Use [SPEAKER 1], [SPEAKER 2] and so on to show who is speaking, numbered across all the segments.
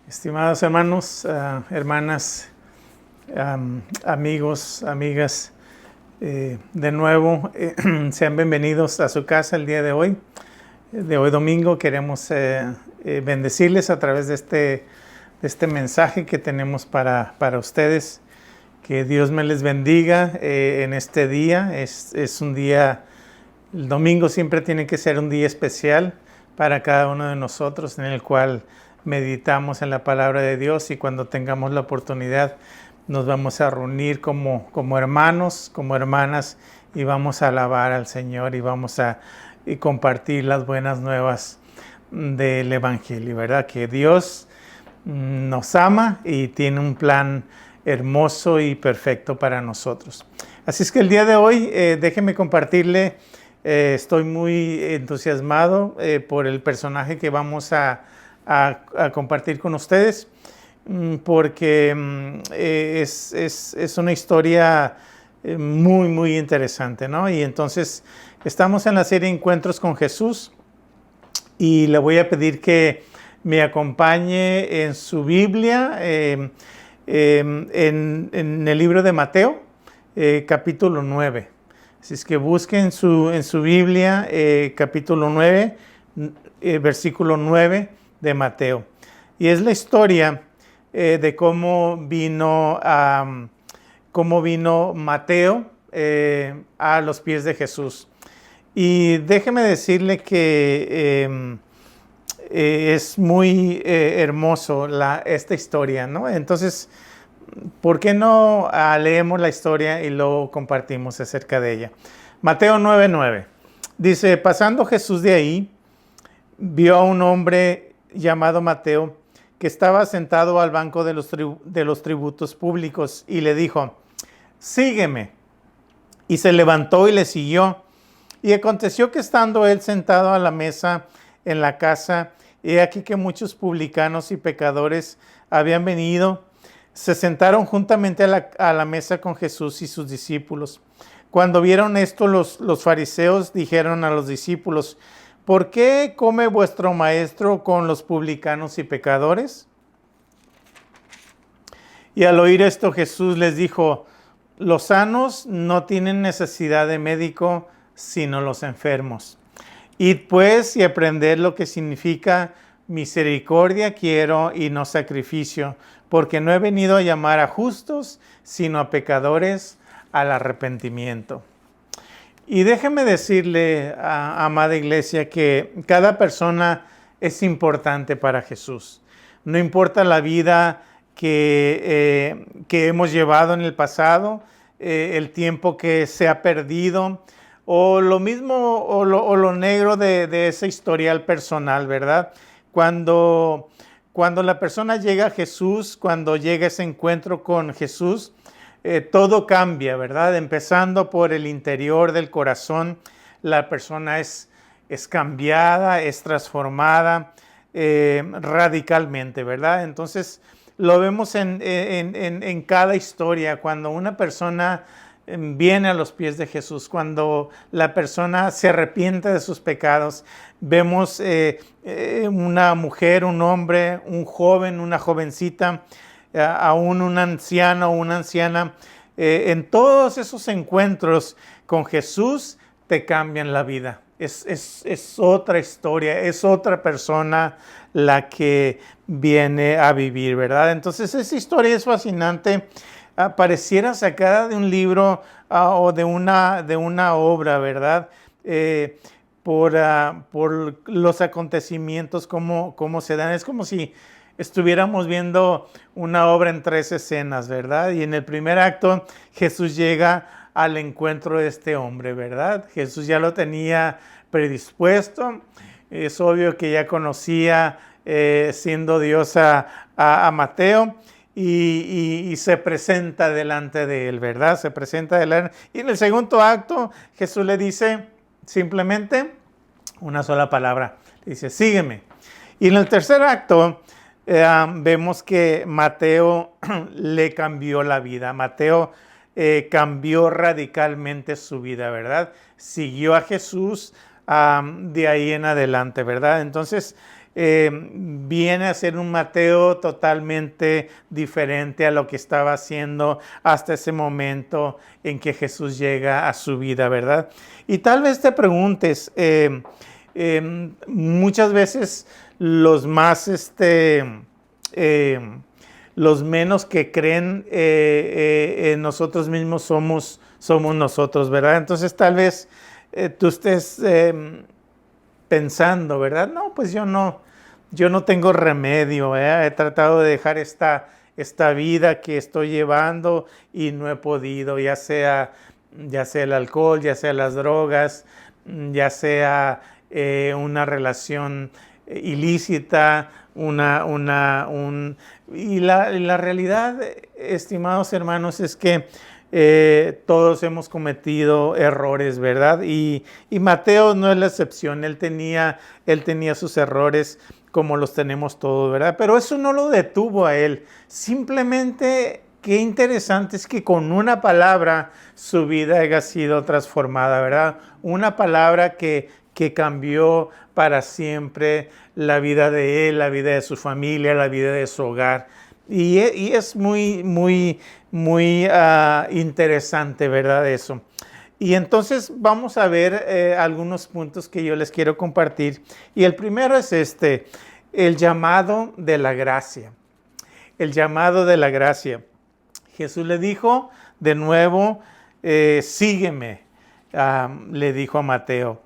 [SPEAKER 1] Estimados hermanos, hermanas, amigos, amigas, de nuevo, sean bienvenidos a su casa el día de hoy. De hoy domingo queremos bendecirles a través de este mensaje que tenemos para ustedes. Que Dios me les bendiga en este día. Es un día, el domingo siempre tiene que ser un día especial para cada uno de nosotros, en el cual meditamos en la palabra de Dios, y cuando tengamos la oportunidad nos vamos a reunir como hermanos, como hermanas, y vamos a alabar al Señor y vamos a compartir las buenas nuevas del Evangelio, ¿verdad? Que Dios nos ama y tiene un plan hermoso y perfecto para nosotros. Así es que el día de hoy, déjenme compartirle, estoy muy entusiasmado por el personaje que vamos a compartir con ustedes, porque es una historia muy interesante, ¿no? Y entonces estamos en la serie Encuentros con Jesús, y le voy a pedir que me acompañe en su Biblia, en el libro de Mateo, capítulo 9. Así es que busquen en su Biblia, capítulo 9, versículo 9 de Mateo. Y es la historia de cómo vino Mateo a los pies de Jesús. Y déjeme decirle que es muy hermoso esta historia, ¿no? Entonces, ¿por qué no leemos la historia y luego compartimos acerca de ella? Mateo 9:9 dice: pasando Jesús de ahí, vio a un hombre llamado Mateo, que estaba sentado al banco de los tributos públicos, y le dijo: sígueme. Y se levantó y le siguió. Y aconteció que, estando él sentado a la mesa en la casa, he aquí que muchos publicanos y pecadores habían venido, se sentaron juntamente a la mesa con Jesús y sus discípulos. Cuando vieron esto, los fariseos dijeron a los discípulos: ¿por qué come vuestro maestro con los publicanos y pecadores? Y al oír esto, Jesús les dijo: los sanos no tienen necesidad de médico, sino los enfermos. Id pues y aprended lo que significa misericordia quiero y no sacrificio, porque no he venido a llamar a justos, sino a pecadores al arrepentimiento. Y déjeme decirle, amada iglesia, que cada persona es importante para Jesús. No importa la vida que hemos llevado en el pasado, el tiempo que se ha perdido, o lo mismo, o lo negro de ese historial personal, ¿verdad? Cuando la persona llega a Jesús, cuando llega ese encuentro con Jesús, todo cambia, ¿verdad? Empezando por el interior del corazón, la persona es cambiada, es transformada radicalmente, ¿verdad? Entonces, lo vemos en cada historia. Cuando una persona viene a los pies de Jesús, cuando la persona se arrepiente de sus pecados, vemos una mujer, un hombre, un joven, una jovencita, aún un anciano o una anciana, en todos esos encuentros con Jesús te cambian la vida. Es otra historia, es otra persona la que viene a vivir, ¿verdad? Entonces esa historia es fascinante. Pareciera sacada de un libro o de una obra, ¿verdad? Por los acontecimientos, cómo se dan. Es como si estuviéramos viendo una obra en 3 escenas, ¿verdad? Y en el primer acto Jesús llega al encuentro de este hombre, ¿verdad? Jesús ya lo tenía predispuesto. Es obvio que ya conocía, siendo Dios, a Mateo, y se presenta delante de él, ¿verdad? Se presenta delante. Y en el segundo acto Jesús le dice simplemente una sola palabra. Le dice: sígueme. Y en el tercer acto vemos que Mateo le cambió la vida. Mateo cambió radicalmente su vida, ¿verdad? Siguió a Jesús de ahí en adelante, ¿verdad? Entonces, viene a ser un Mateo totalmente diferente a lo que estaba haciendo hasta ese momento en que Jesús llega a su vida, ¿verdad? Y tal vez te preguntes, muchas veces los más, los menos que creen en nosotros mismos somos nosotros, ¿verdad? Entonces tal vez tú estés pensando, ¿verdad? No, pues yo no tengo remedio, ¿eh? He tratado de dejar esta vida que estoy llevando y no he podido, ya sea el alcohol, ya sea las drogas, ya sea una relación ilícita, y la realidad, estimados hermanos, es que todos hemos cometido errores, ¿verdad? Y Mateo no es la excepción. Él tenía sus errores como los tenemos todos, ¿verdad? Pero eso no lo detuvo a él. Simplemente, qué interesante es que con una palabra su vida haya sido transformada, ¿verdad? Una palabra que cambió para siempre la vida de él, la vida de su familia, la vida de su hogar. Y es muy interesante, ¿verdad? Eso. Y entonces vamos a ver algunos puntos que yo les quiero compartir. Y el primero es el llamado de la gracia. El llamado de la gracia. Jesús le dijo de nuevo, sígueme, le dijo a Mateo.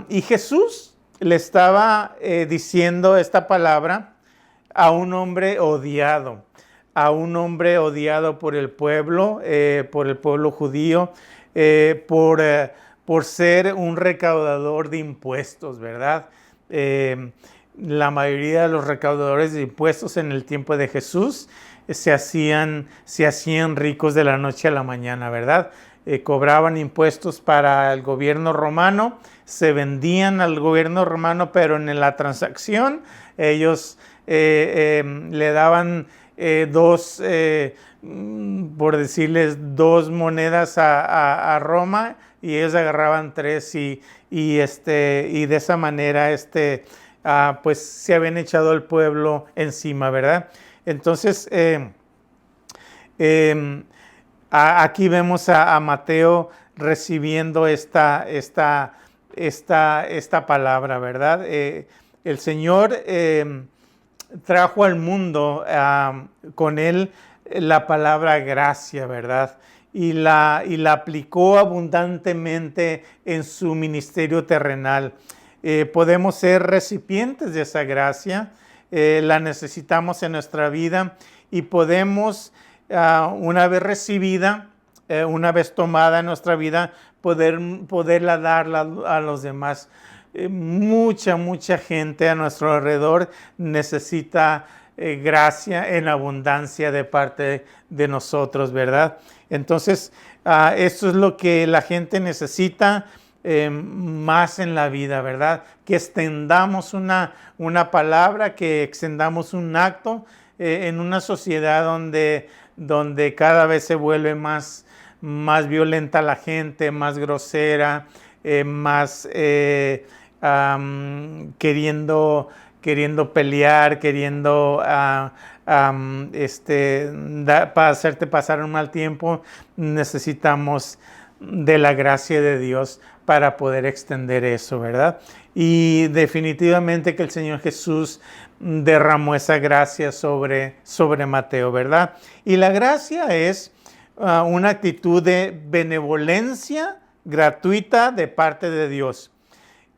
[SPEAKER 1] Y Jesús le estaba diciendo esta palabra a un hombre odiado, por el pueblo judío, por ser un recaudador de impuestos, ¿verdad? La mayoría de los recaudadores de impuestos en el tiempo de Jesús se hacían ricos de la noche a la mañana, ¿verdad? Cobraban impuestos para el gobierno romano, se vendían al gobierno romano, pero en la transacción ellos le daban por decirles, 2 monedas a Roma, y ellos agarraban 3 y de esa manera pues se habían echado al pueblo encima, ¿verdad? Entonces aquí vemos a Mateo recibiendo esta palabra, ¿verdad? El Señor trajo al mundo con él la palabra gracia, ¿verdad? Y la aplicó abundantemente en su ministerio terrenal. Podemos ser recipientes de esa gracia, la necesitamos en nuestra vida, y podemos, una vez recibida, una vez tomada en nuestra vida, poderla darla a los demás. Mucha gente a nuestro alrededor necesita gracia en abundancia de parte de nosotros, ¿verdad? Entonces, esto es lo que la gente necesita más en la vida, ¿verdad? Que extendamos una palabra, que extendamos un acto en una sociedad donde cada vez se vuelve más violenta la gente, más grosera, más queriendo pelear, queriendo para hacerte pasar un mal tiempo. Necesitamos de la gracia de Dios para poder extender eso, ¿verdad? Y definitivamente que el Señor Jesús derramó esa gracia sobre Mateo, ¿verdad? Y la gracia es una actitud de benevolencia gratuita de parte de Dios.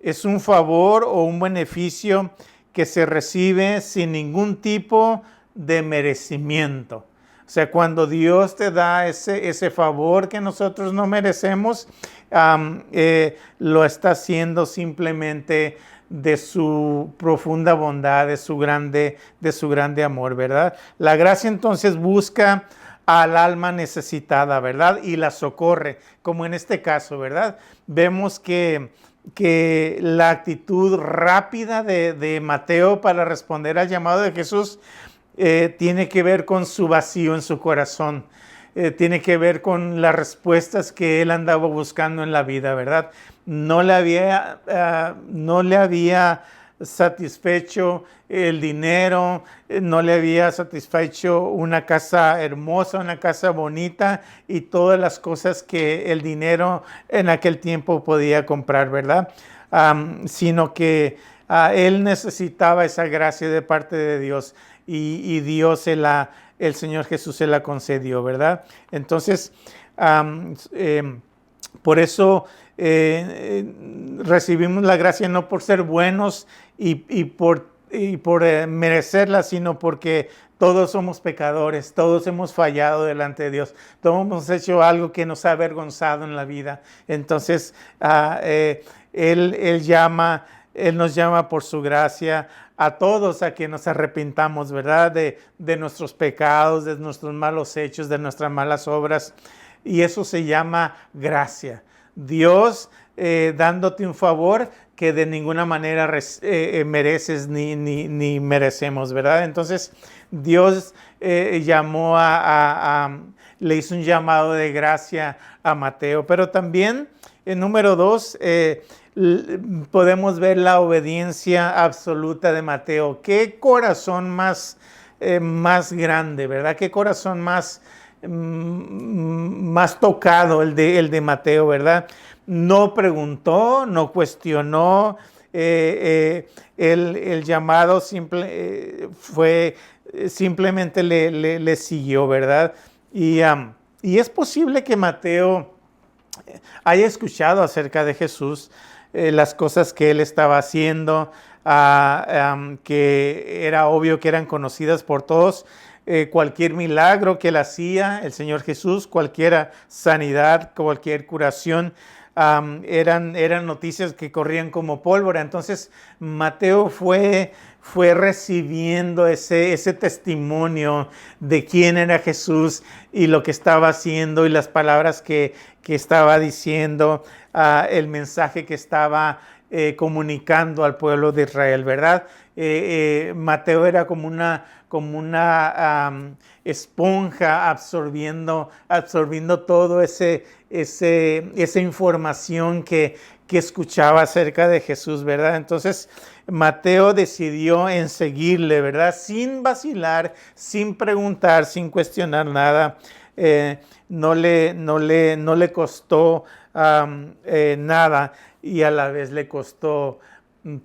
[SPEAKER 1] Es un favor o un beneficio que se recibe sin ningún tipo de merecimiento. O sea, cuando Dios te da ese favor que nosotros no merecemos, lo está haciendo simplemente de su profunda bondad, de su grande amor, ¿verdad? La gracia entonces busca al alma necesitada, ¿verdad? Y la socorre, como en este caso, ¿verdad? Vemos que la actitud rápida de Mateo para responder al llamado de Jesús tiene que ver con su vacío en su corazón, tiene que ver con las respuestas que él andaba buscando en la vida, ¿verdad? No le había satisfecho el dinero, no le había satisfecho una casa hermosa, una casa bonita y todas las cosas que el dinero en aquel tiempo podía comprar, ¿verdad? Sino que él necesitaba esa gracia de parte de Dios y Dios el Señor Jesús se la concedió, ¿verdad? Entonces, por eso recibimos la gracia no por ser buenos y por merecerla, sino porque todos somos pecadores, todos hemos fallado delante de Dios, todos hemos hecho algo que nos ha avergonzado en la vida. Entonces, Él nos llama por su gracia a todos a que nos arrepintamos, ¿verdad? De nuestros pecados, de nuestros malos hechos, de nuestras malas obras. Y eso se llama gracia. Dios dándote un favor que de ninguna manera mereces ni merecemos, ¿verdad? Entonces Dios le hizo un llamado de gracia a Mateo. Pero también, número 2, podemos ver la obediencia absoluta de Mateo. Qué corazón más grande, ¿verdad? Qué corazón más tocado el de Mateo, ¿verdad? No preguntó, no cuestionó, el llamado simplemente le siguió, ¿verdad? Y es posible que Mateo haya escuchado acerca de Jesús, las cosas que él estaba haciendo, que era obvio que eran conocidas por todos. Cualquier milagro que él hacía, el Señor Jesús, cualquier sanidad, cualquier curación, eran noticias que corrían como pólvora. Entonces Mateo fue recibiendo ese testimonio de quién era Jesús y lo que estaba haciendo y las palabras que estaba diciendo, el mensaje que estaba comunicando al pueblo de Israel, ¿verdad? Mateo era como una esponja absorbiendo todo esa información que escuchaba acerca de Jesús, ¿verdad? Entonces Mateo decidió en seguirle, ¿verdad? Sin vacilar, sin preguntar, sin cuestionar nada. No le costó nada y a la vez le costó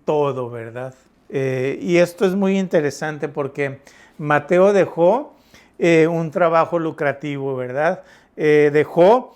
[SPEAKER 1] todo, ¿verdad? Y esto es muy interesante porque Mateo dejó un trabajo lucrativo, ¿verdad? Dejó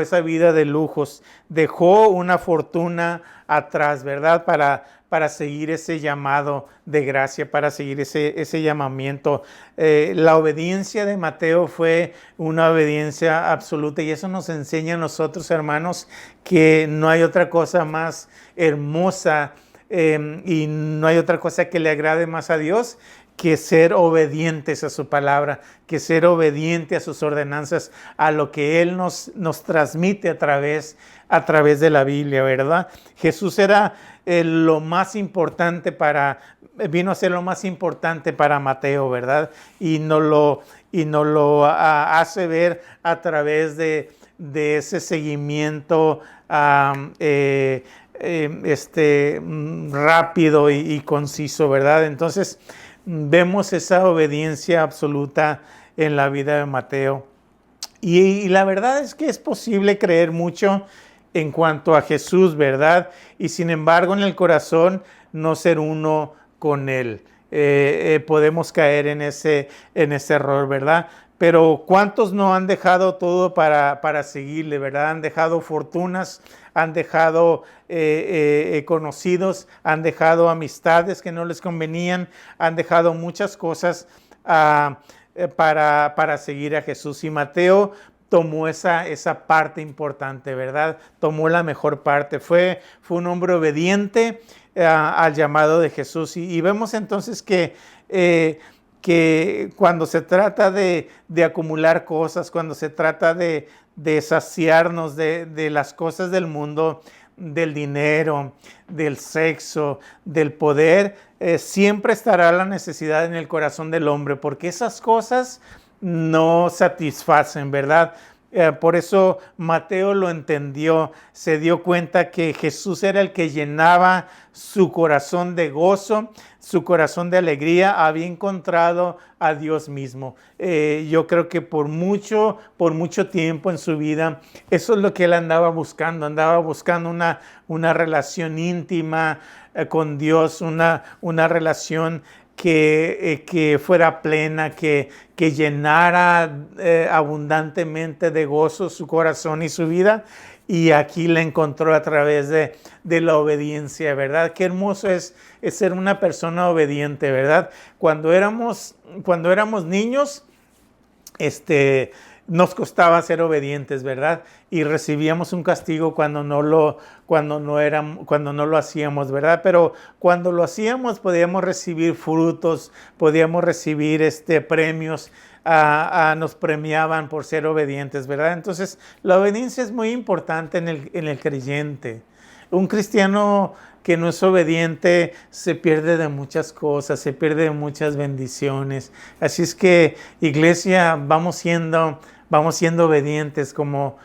[SPEAKER 1] esa vida de lujos, dejó una fortuna atrás, ¿verdad? Para seguir ese llamado de gracia, para seguir ese llamamiento. La obediencia de Mateo fue una obediencia absoluta y eso nos enseña a nosotros, hermanos, que no hay otra cosa más hermosa y no hay otra cosa que le agrade más a Dios que ser obedientes a su palabra, que ser obediente a sus ordenanzas, a lo que Él nos transmite a través de la Biblia, ¿verdad? Jesús era lo más importante vino a ser lo más importante para Mateo, ¿verdad? Y nos lo hace ver a través de ese seguimiento rápido y conciso, ¿verdad? Entonces vemos esa obediencia absoluta en la vida de Mateo. Y la verdad es que es posible creer mucho en cuanto a Jesús, ¿verdad? Y sin embargo en el corazón no ser uno con Él. Podemos caer en ese error, ¿verdad? Pero ¿cuántos no han dejado todo para seguirle, ¿verdad? Han dejado fortunas, han dejado conocidos, han dejado amistades que no les convenían, han dejado muchas cosas para seguir a Jesús. Y Mateo tomó esa parte importante, ¿verdad? Tomó la mejor parte. Fue un hombre obediente al llamado de Jesús. Y vemos entonces que cuando se trata de acumular cosas, cuando se trata de saciarnos de las cosas del mundo, del dinero, del sexo, del poder, siempre estará la necesidad en el corazón del hombre, porque esas cosas no satisfacen, ¿verdad? Por eso Mateo lo entendió, se dio cuenta que Jesús era el que llenaba su corazón de gozo, su corazón de alegría, había encontrado a Dios mismo. Yo creo que por mucho tiempo en su vida, eso es lo que él andaba buscando una relación íntima con Dios, una relación que fuera plena, que llenara abundantemente de gozo su corazón y su vida. Y aquí la encontró a través de la obediencia, ¿verdad? Qué hermoso es ser una persona obediente, ¿verdad? Cuando éramos niños, nos costaba ser obedientes, ¿verdad? Y recibíamos un castigo cuando no lo hacíamos, ¿verdad? Pero cuando lo hacíamos podíamos recibir frutos, podíamos recibir premios, nos premiaban por ser obedientes, ¿verdad? Entonces, la obediencia es muy importante en el creyente. Un cristiano que no es obediente se pierde de muchas cosas, se pierde de muchas bendiciones. Así es que, iglesia, vamos siendo obedientes como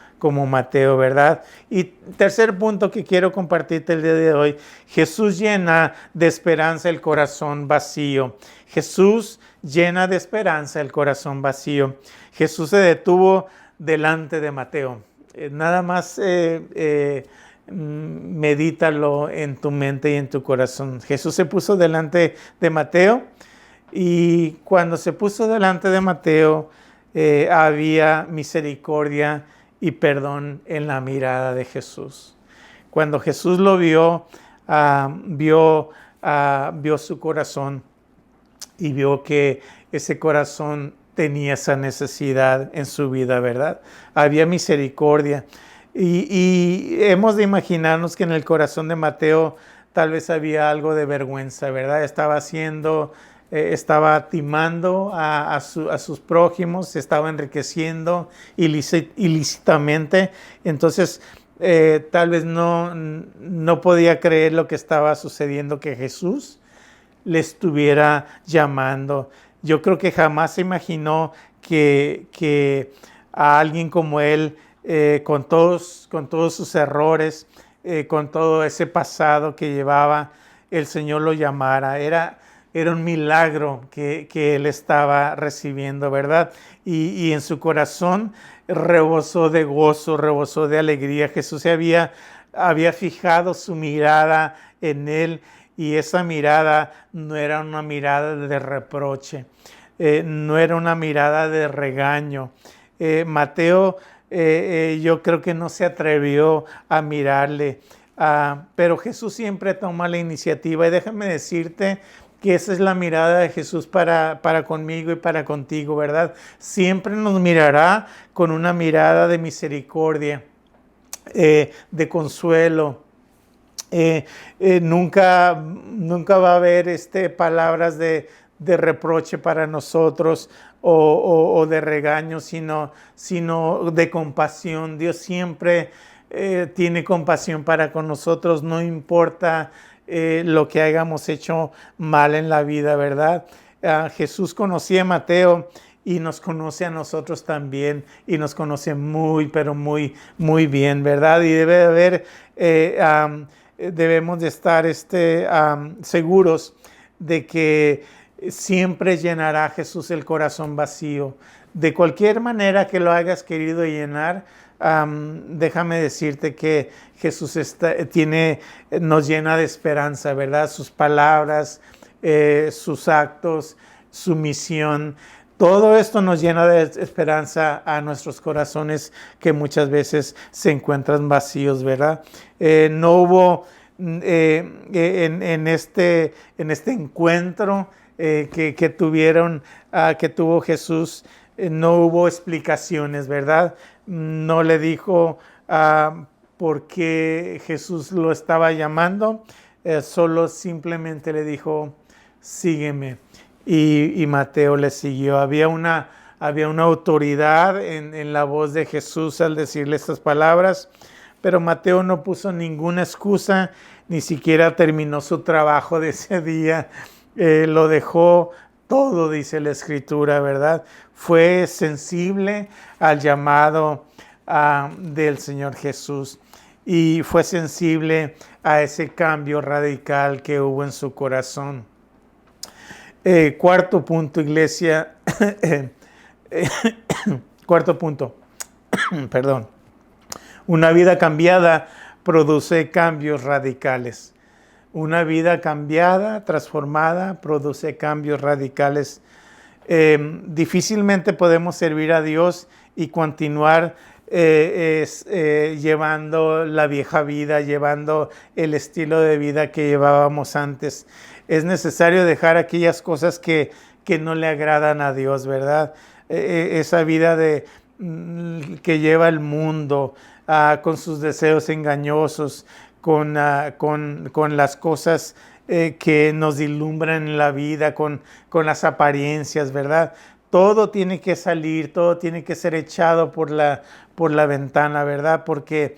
[SPEAKER 1] Mateo, ¿verdad? Y tercer punto que quiero compartirte el día de hoy: Jesús llena de esperanza el corazón vacío. Jesús llena de esperanza el corazón vacío. Jesús se detuvo delante de Mateo. Nada más medítalo en tu mente y en tu corazón. Jesús se puso delante de Mateo, y cuando se puso delante de Mateo, había misericordia y perdón en la mirada de Jesús. Cuando Jesús lo vio, vio su corazón y vio que ese corazón tenía esa necesidad en su vida, ¿verdad? Había misericordia. Y hemos de imaginarnos que en el corazón de Mateo tal vez había algo de vergüenza, ¿verdad? Estaba timando a sus prójimos, se estaba enriqueciendo ilícitamente. Entonces, tal vez no podía creer lo que estaba sucediendo, que Jesús le estuviera llamando. Yo creo que jamás se imaginó que a alguien como él, con todos sus errores, con todo ese pasado que llevaba, el Señor lo llamara. Era un milagro que él estaba recibiendo, ¿verdad? Y en su corazón rebosó de gozo, rebosó de alegría. Jesús había fijado su mirada en él, y esa mirada no era una mirada de reproche, no era una mirada de regaño. Mateo, yo creo que no se atrevió a mirarle, pero Jesús siempre toma la iniciativa, y déjame decirte que esa es la mirada de Jesús para conmigo y para contigo, ¿verdad? Siempre nos mirará con una mirada de misericordia, de consuelo. Nunca va a haber palabras de reproche para nosotros, o de regaño, sino de compasión. Dios siempre tiene compasión para con nosotros, no importa lo que hayamos hecho mal en la vida, ¿verdad? Jesús conocía a Mateo y nos conoce a nosotros también, y nos conoce muy, pero muy, muy bien, ¿verdad? Y debemos de estar seguros de que siempre llenará Jesús el corazón vacío. De cualquier manera que lo hayas querido llenar, déjame decirte que Jesús nos llena de esperanza, ¿verdad? Sus palabras, sus actos, su misión, todo esto nos llena de esperanza a nuestros corazones, que muchas veces se encuentran vacíos, ¿verdad? No hubo en este encuentro que tuvo Jesús, no hubo explicaciones, ¿verdad? No le dijo por qué Jesús lo estaba llamando, solo simplemente le dijo: sígueme. Y Mateo le siguió. Había una autoridad en la voz de Jesús al decirle estas palabras, pero Mateo no puso ninguna excusa, ni siquiera terminó su trabajo de ese día. Lo dejó todo, dice la Escritura, ¿verdad? Fue sensible al llamado del Señor Jesús y fue sensible a ese cambio radical que hubo en su corazón. Cuarto punto, iglesia. Cuarto punto. Perdón. Una vida cambiada produce cambios radicales. Una vida cambiada, transformada, produce cambios radicales. Difícilmente podemos servir a Dios y continuar llevando la vieja vida, llevando el estilo de vida que llevábamos antes. Es necesario dejar aquellas cosas que no le agradan a Dios, ¿verdad? Esa vida que lleva el mundo con sus deseos engañosos, con las cosas que nos dilumbran en la vida, con las apariencias, ¿verdad? Todo tiene que salir, todo tiene que ser echado por la ventana, ¿verdad? Porque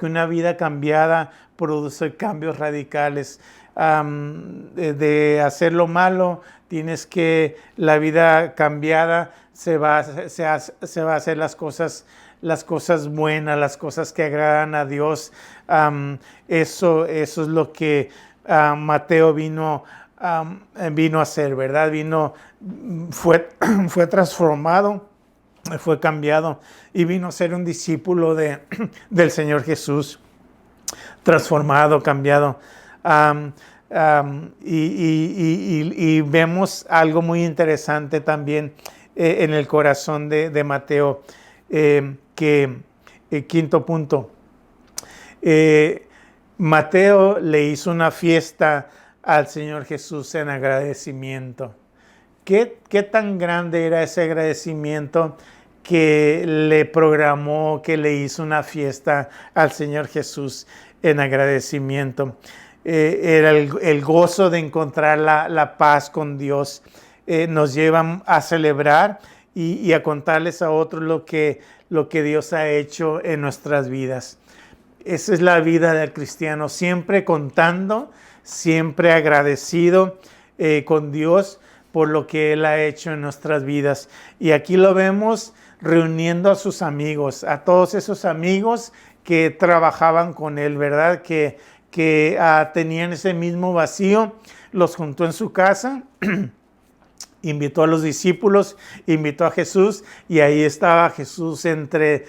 [SPEAKER 1] una vida cambiada produce cambios radicales. De hacer lo malo, la vida cambiada se va a hacer las cosas buenas, las cosas que agradan a Dios. Eso es lo que Mateo vino a hacer, ¿verdad? Fue transformado, fue cambiado y vino a ser un discípulo del Señor Jesús, transformado, cambiado. Y vemos algo muy interesante también en el corazón de Mateo, quinto punto, Mateo le hizo una fiesta al Señor Jesús en agradecimiento. ¿Qué tan grande era ese agradecimiento que le programó, que le hizo una fiesta al Señor Jesús en agradecimiento? Era el gozo de encontrar la paz con Dios. Nos llevan a celebrar y a contarles a otros lo que Dios ha hecho en nuestras vidas. Esa es la vida del cristiano, siempre contando, siempre agradecido con Dios por lo que Él ha hecho en nuestras vidas. Y aquí lo vemos reuniendo a sus amigos, a todos esos amigos que trabajaban con Él, ¿verdad? Que tenían ese mismo vacío, los juntó en su casa, invitó a los discípulos, invitó a Jesús y ahí estaba Jesús entre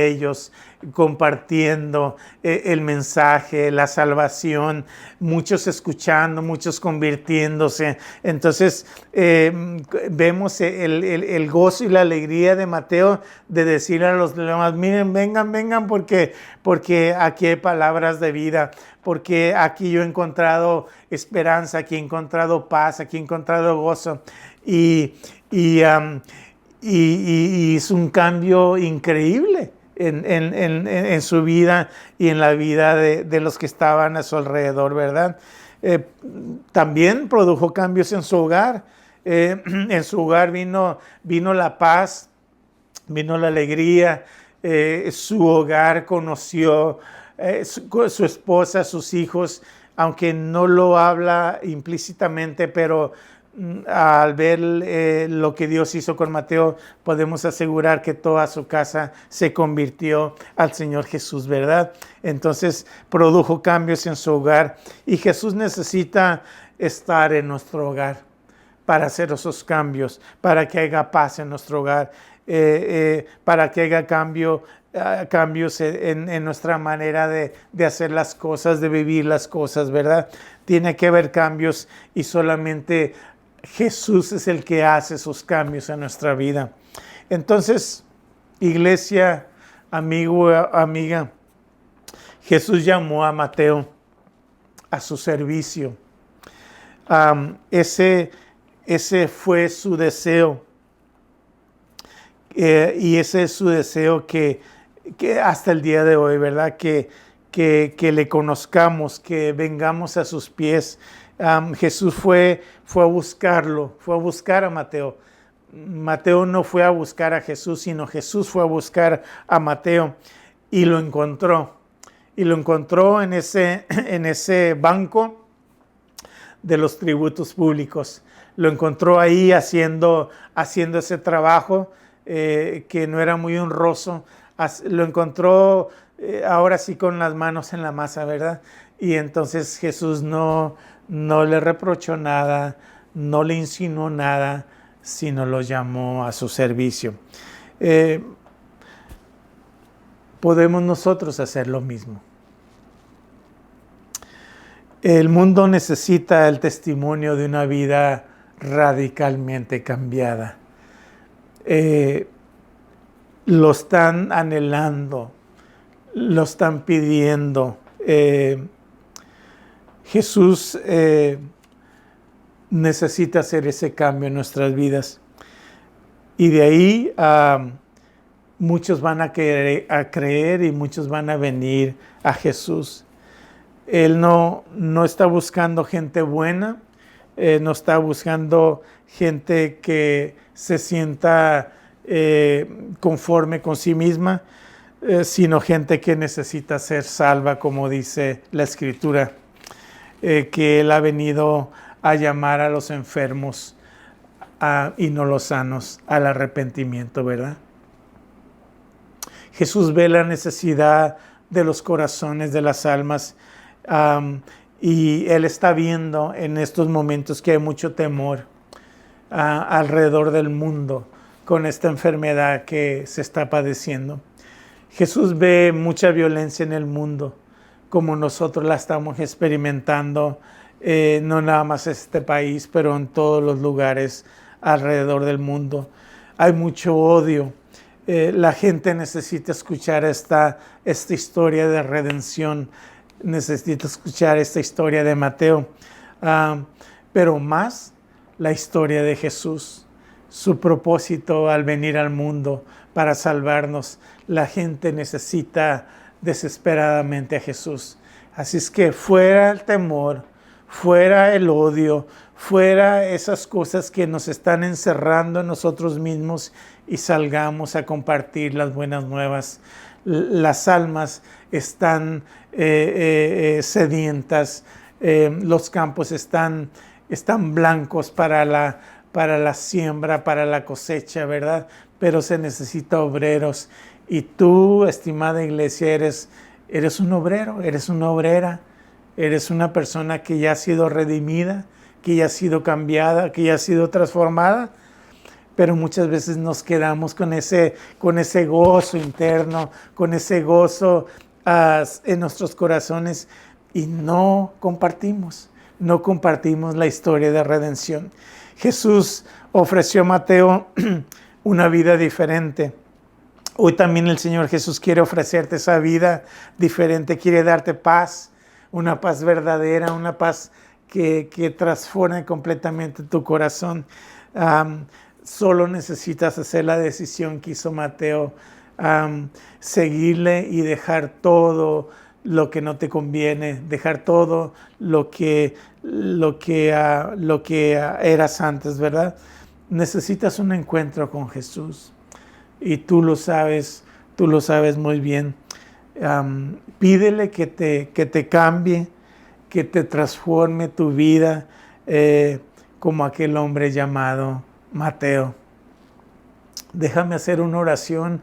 [SPEAKER 1] ellos, compartiendo el mensaje, la salvación, muchos escuchando, muchos convirtiéndose. Entonces vemos el gozo y la alegría de Mateo de decirle a los demás: miren, vengan porque aquí hay palabras de vida, porque aquí yo he encontrado esperanza, aquí he encontrado paz, aquí he encontrado gozo. Y es un cambio increíble en su vida y en la vida de los que estaban a su alrededor, ¿verdad? También produjo cambios en su hogar. En su hogar vino la paz, vino la alegría. Su hogar conoció su esposa, sus hijos, aunque no lo habla implícitamente, pero al ver lo que Dios hizo con Mateo, podemos asegurar que toda su casa se convirtió al Señor Jesús, ¿verdad? Entonces produjo cambios en su hogar y Jesús necesita estar en nuestro hogar para hacer esos cambios, para que haya paz en nuestro hogar, para que haya cambios en nuestra manera de hacer las cosas, de vivir las cosas, ¿verdad? Tiene que haber cambios y solamente Jesús es el que hace esos cambios en nuestra vida. Entonces, iglesia, amigo, amiga, Jesús llamó a Mateo a su servicio. Ese fue su deseo. Y ese es su deseo que hasta el día de hoy, ¿verdad? Que le conozcamos, que vengamos a sus pies. Jesús fue a buscarlo, fue a buscar a Mateo. Mateo no fue a buscar a Jesús, sino Jesús fue a buscar a Mateo y lo encontró. Y lo encontró en ese banco de los tributos públicos. lo encontró ahí haciendo ese trabajo que no era muy honroso. Lo encontró ahora sí con las manos en la masa, ¿verdad? Y entonces Jesús no le reprochó nada, no le insinuó nada, sino lo llamó a su servicio. Podemos nosotros hacer lo mismo. El mundo necesita el testimonio de una vida radicalmente cambiada. Lo están anhelando, lo están pidiendo. Jesús necesita hacer ese cambio en nuestras vidas. Y de ahí muchos van a creer y muchos van a venir a Jesús. Él no está buscando gente buena, no está buscando gente que se sienta conforme con sí misma, sino gente que necesita ser salva, como dice la Escritura, que Él ha venido a llamar a los enfermos y no los sanos al arrepentimiento, ¿verdad? Jesús ve la necesidad de los corazones, de las almas, y Él está viendo en estos momentos que hay mucho temor alrededor del mundo con esta enfermedad que se está padeciendo. Jesús ve mucha violencia en el mundo, como nosotros la estamos experimentando, no nada más en este país, pero en todos los lugares alrededor del mundo. Hay mucho odio. La gente necesita escuchar esta historia de redención, necesita escuchar esta historia de Mateo, pero más la historia de Jesús, su propósito al venir al mundo para salvarnos. La gente necesita desesperadamente a Jesús. Así es que fuera el temor, fuera el odio, fuera esas cosas que nos están encerrando en nosotros mismos y salgamos a compartir las buenas nuevas. Las almas están sedientas, los campos están blancos para la siembra, para la cosecha, ¿verdad? Pero se necesita obreros. Y tú, estimada iglesia, eres un obrero, eres una obrera, eres una persona que ya ha sido redimida, que ya ha sido cambiada, que ya ha sido transformada. Pero muchas veces nos quedamos con ese gozo interno, con ese gozo en nuestros corazones y no compartimos la historia de redención. Jesús ofreció a Mateo una vida diferente. Hoy también el Señor Jesús quiere ofrecerte esa vida diferente, quiere darte paz, una paz verdadera, una paz que transforme completamente tu corazón. Solo necesitas hacer la decisión que hizo Mateo, seguirle y dejar todo lo que no te conviene, dejar todo lo que eras antes, ¿verdad? Necesitas un encuentro con Jesús y tú lo sabes muy bien. Pídele que te cambie, que te transforme tu vida como aquel hombre llamado Mateo. Déjame hacer una oración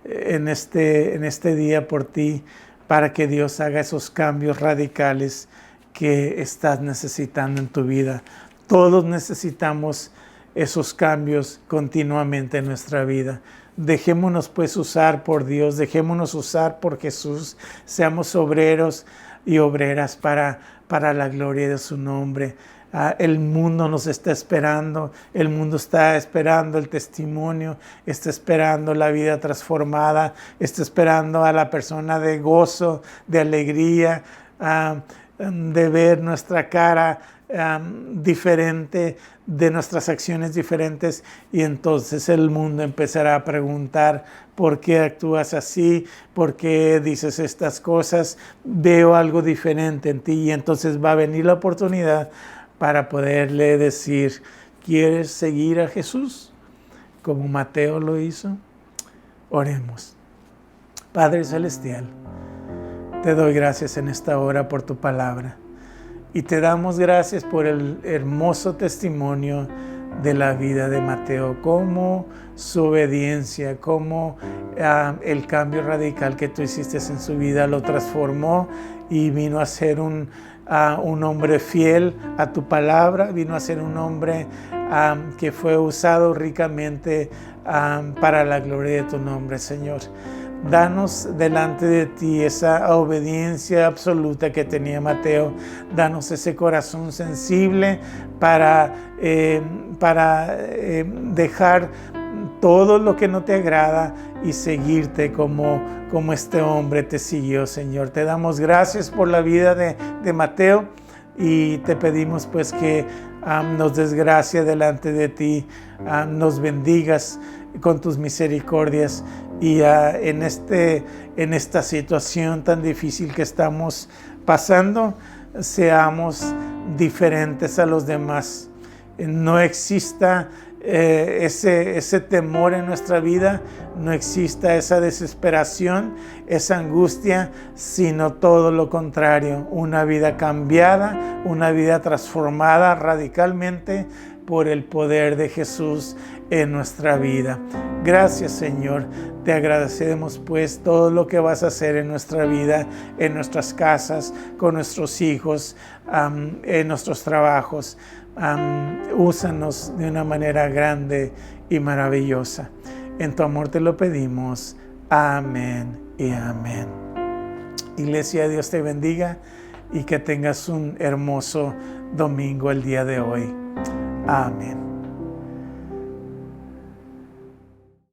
[SPEAKER 1] en este día por ti, para que Dios haga esos cambios radicales que estás necesitando en tu vida. Todos necesitamos esos cambios continuamente en nuestra vida. Dejémonos pues usar por Dios, dejémonos usar por Jesús, seamos obreros y obreras para la gloria de su nombre. El mundo nos está esperando, el mundo está esperando el testimonio, está esperando la vida transformada, está esperando a la persona de gozo, de alegría, de ver nuestra cara diferente, de nuestras acciones diferentes, y entonces el mundo empezará a preguntar: ¿por qué actúas así? ¿Por qué dices estas cosas? Veo algo diferente en ti, y entonces va a venir la oportunidad para poderle decir: ¿quieres seguir a Jesús? Como Mateo lo hizo. Oremos. Padre Celestial, te doy gracias en esta hora por tu palabra. Y te damos gracias por el hermoso testimonio de la vida de Mateo, como su obediencia, como el cambio radical que tú hiciste en su vida lo transformó y vino a ser un hombre fiel a tu palabra, vino a ser un hombre que fue usado ricamente para la gloria de tu nombre, Señor. Danos delante de ti esa obediencia absoluta que tenía Mateo. Danos ese corazón sensible para dejar todo lo que no te agrada y seguirte como este hombre te siguió, Señor. Te damos gracias por la vida de Mateo y te pedimos pues que nos des gracia delante de ti, nos bendigas con tus misericordias y en esta situación tan difícil que estamos pasando, seamos diferentes a los demás. No exista ese temor en nuestra vida, no exista esa desesperación, esa angustia, sino todo lo contrario, una vida cambiada, una vida transformada radicalmente por el poder de Jesús en nuestra vida. Gracias, Señor. Te agradecemos pues todo lo que vas a hacer en nuestra vida, en nuestras casas, con nuestros hijos, en nuestros trabajos. Úsanos de una manera grande y maravillosa. En tu amor te lo pedimos. Amén y amén. Iglesia, Dios te bendiga y que tengas un hermoso domingo el día de hoy. Amén.